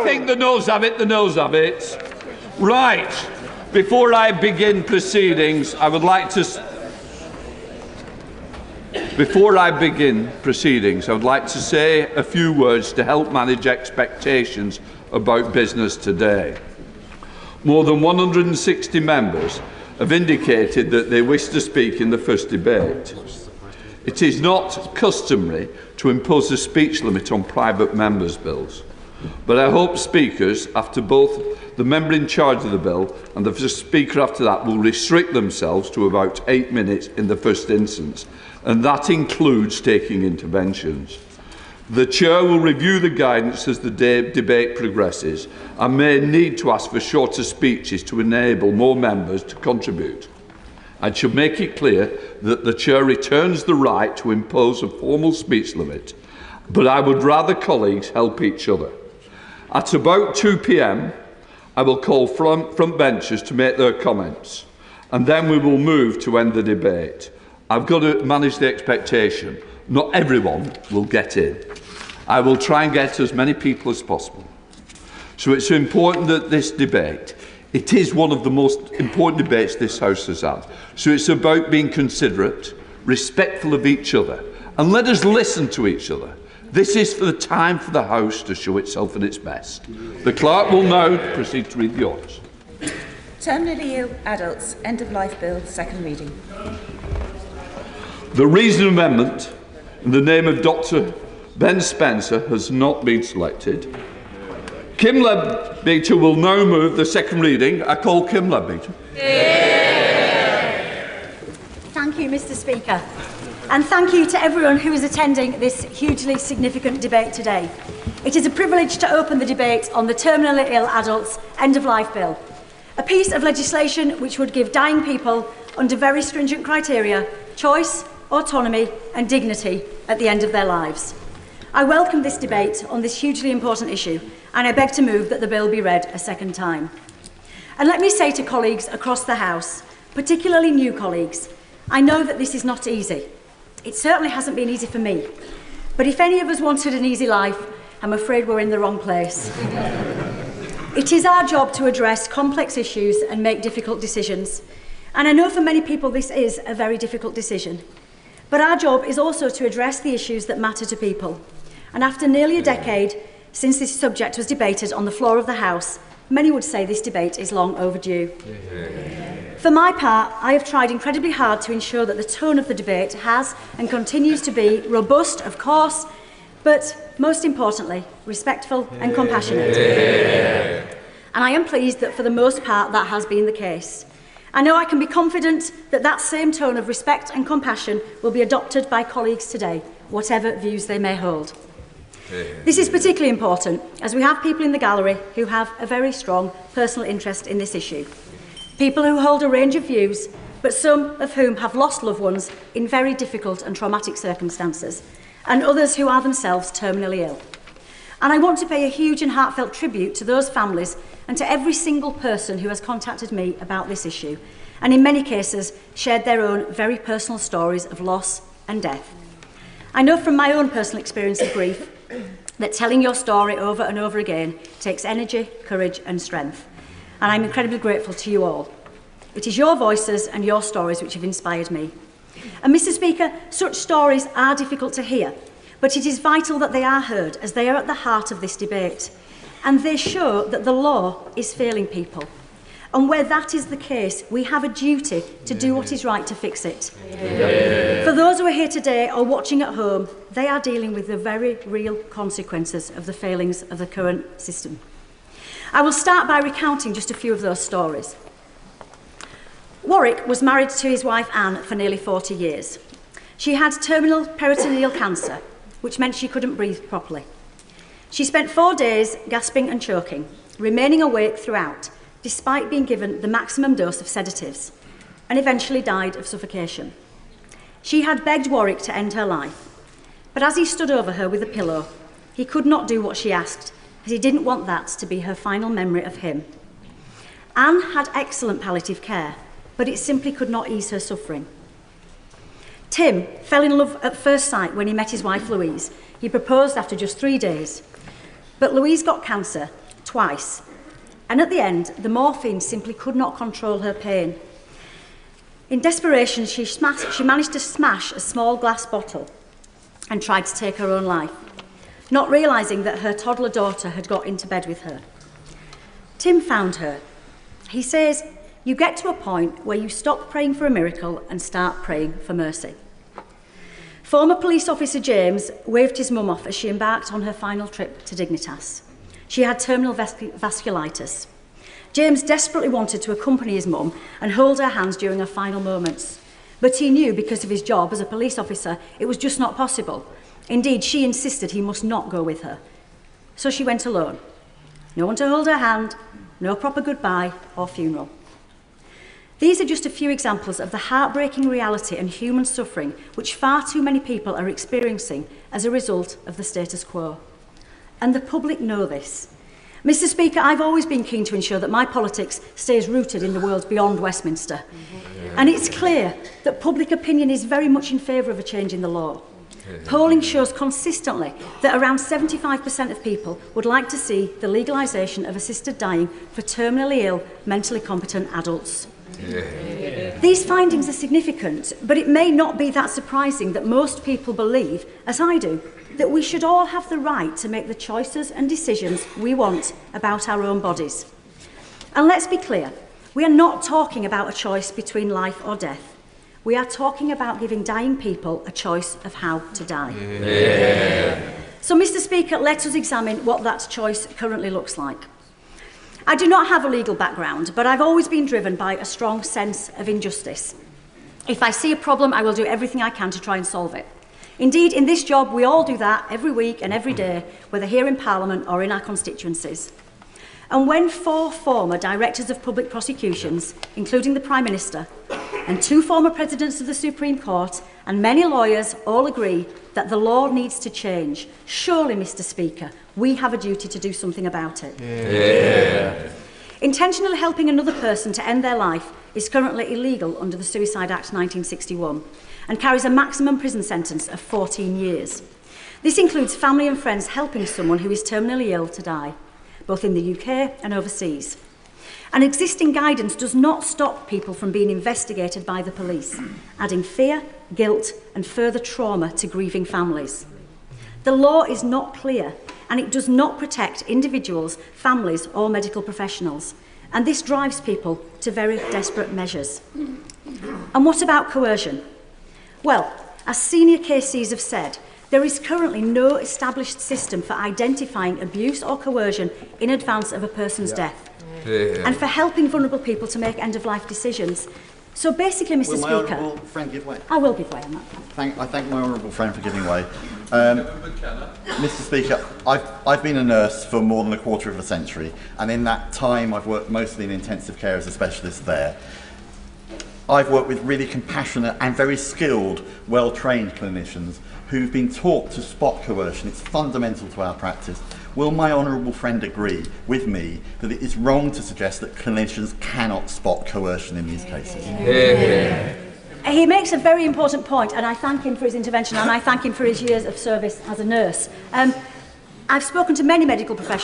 think the noes have it, the noes have it. Right. Before I begin proceedings, I would like to say a few words to help manage expectations about business today. More than 160 members have indicated that they wish to speak in the first debate. It is not customary to impose a speech limit on private members' bills, but I hope speakers, after both the member in charge of the bill and the speaker after that, will restrict themselves to about 8 minutes in the first instance, and that includes taking interventions. The Chair will review the guidance as the debate progresses and may need to ask for shorter speeches to enable more members to contribute. I should make it clear that the Chair returns the right to impose a formal speech limit, but I would rather colleagues help each other. At about 2 p.m, I will call front benchers to make their comments, and then we will move to end the debate. I've got to manage the expectation. Not everyone will get in. I will try and get as many people as possible. So it's important that this debate, it is one of the most important debates this House has had. So it's about being considerate, respectful of each other, and let us listen to each other. This is for the time for the House to show itself at its best. The Clerk will now proceed to read the orders. Terminally ill adults, end of life bill, second reading. The reasoned amendment in the name of Dr. Ben Spencer has not been selected. Kim Leadbeater will now move the second reading. I call Kim Leadbeater. Thank you, Mr. Speaker. And thank you to everyone who is attending this hugely significant debate today. It is a privilege to open the debate on the terminally ill adults end-of-life bill, a piece of legislation which would give dying people under very stringent criteria choice, autonomy and dignity at the end of their lives. I welcome this debate on this hugely important issue, and I beg to move that the bill be read a second time. And let me say to colleagues across the House, particularly new colleagues, I know that this is not easy. It certainly hasn't been easy for me. But if any of us wanted an easy life, I'm afraid we're in the wrong place. It is our job to address complex issues and make difficult decisions. And I know for many people this is a very difficult decision. But our job is also to address the issues that matter to people. And after nearly a decade since this subject was debated on the floor of the House, many would say this debate is long overdue. For my part, I have tried incredibly hard to ensure that the tone of the debate has and continues to be robust, of course, but most importantly, respectful and compassionate. And I am pleased that for the most part that has been the case. I know I can be confident that that same tone of respect and compassion will be adopted by colleagues today, whatever views they may hold. This is particularly important as we have people in the gallery who have a very strong personal interest in this issue. People who hold a range of views, but some of whom have lost loved ones in very difficult and traumatic circumstances, and others who are themselves terminally ill. And I want to pay a huge and heartfelt tribute to those families and to every single person who has contacted me about this issue, and in many cases shared their own very personal stories of loss and death. I know from my own personal experience of grief that telling your story over and over again takes energy, courage and strength. And I'm incredibly grateful to you all. It is your voices and your stories which have inspired me. And Mr. Speaker, such stories are difficult to hear, but it is vital that they are heard as they are at the heart of this debate. And they show that the law is failing people. And where that is the case, we have a duty to do what is right to fix it. For those who are here today or watching at home, they are dealing with the very real consequences of the failings of the current system. I will start by recounting just a few of those stories. Warwick was married to his wife Anne for nearly 40 years. She had terminal peritoneal cancer, which meant she couldn't breathe properly. She spent 4 days gasping and choking, remaining awake throughout, despite being given the maximum dose of sedatives, and eventually died of suffocation. She had begged Warwick to end her life, but as he stood over her with a pillow, he could not do what she asked, as he didn't want that to be her final memory of him. Anne had excellent palliative care, but it simply could not ease her suffering. Tim fell in love at first sight when he met his wife Louise. He proposed after just 3 days. But Louise got cancer, twice. And at the end, the morphine simply could not control her pain. In desperation, she managed to smash a small glass bottle and tried to take her own life, not realising that her toddler daughter had got into bed with her. Tim found her. He says, "You get to a point where you stop praying for a miracle and start praying for mercy." Former police officer James waved his mum off as she embarked on her final trip to Dignitas. She had terminal vasculitis. James desperately wanted to accompany his mum and hold her hands during her final moments. But he knew, because of his job as a police officer, it was just not possible. Indeed, she insisted he must not go with her. So she went alone. No one to hold her hand, no proper goodbye or funeral. These are just a few examples of the heartbreaking reality and human suffering which far too many people are experiencing as a result of the status quo. And the public know this. Mr. Speaker, I've always been keen to ensure that my politics stays rooted in the world beyond Westminster. And it's clear that public opinion is very much in favour of a change in the law. Polling shows consistently that around 75% of people would like to see the legalisation of assisted dying for terminally ill, mentally competent adults. These findings are significant, but it may not be that surprising that most people believe, as I do, that we should all have the right to make the choices and decisions we want about our own bodies. And let's be clear, we are not talking about a choice between life or death. We are talking about giving dying people a choice of how to die. So, Mr. Speaker, let us examine what that choice currently looks like. I do not have a legal background, but I've always been driven by a strong sense of injustice. If I see a problem, I will do everything I can to try and solve it. Indeed, in this job, we all do that every week and every day, whether here in Parliament or in our constituencies. And when 4 former directors of public prosecutions, including the Prime Minister, and 2 former presidents of the Supreme Court, and many lawyers all agree that the law needs to change, surely, Mr. Speaker, we have a duty to do something about it. Intentionally helping another person to end their life is currently illegal under the Suicide Act 1961 and carries a maximum prison sentence of 14 years. This includes family and friends helping someone who is terminally ill to die, both in the UK and overseas. And existing guidance does not stop people from being investigated by the police, adding fear, guilt and further trauma to grieving families. The law is not clear and it does not protect individuals, families or medical professionals. And this drives people to very desperate measures. And what about coercion? Well, as senior KCs have said, there is currently no established system for identifying abuse or coercion in advance of a person's death and for helping vulnerable people to make end-of-life decisions. So basically, Mr. Speaker... Will my honourable friend give way? I will give way on that. I thank my honourable friend for giving way. Mr. Speaker, I've been a nurse for more than a quarter of a century, and in that time I've worked mostly in intensive care as a specialist there. I've worked with really compassionate and very skilled, well-trained clinicians who've been taught to spot coercion. It's fundamental to our practice. Will my honourable friend agree with me that it is wrong to suggest that clinicians cannot spot coercion in these cases? He makes a very important point, and I thank him for his intervention and I thank him for his years of service as a nurse. I've spoken to many medical professionals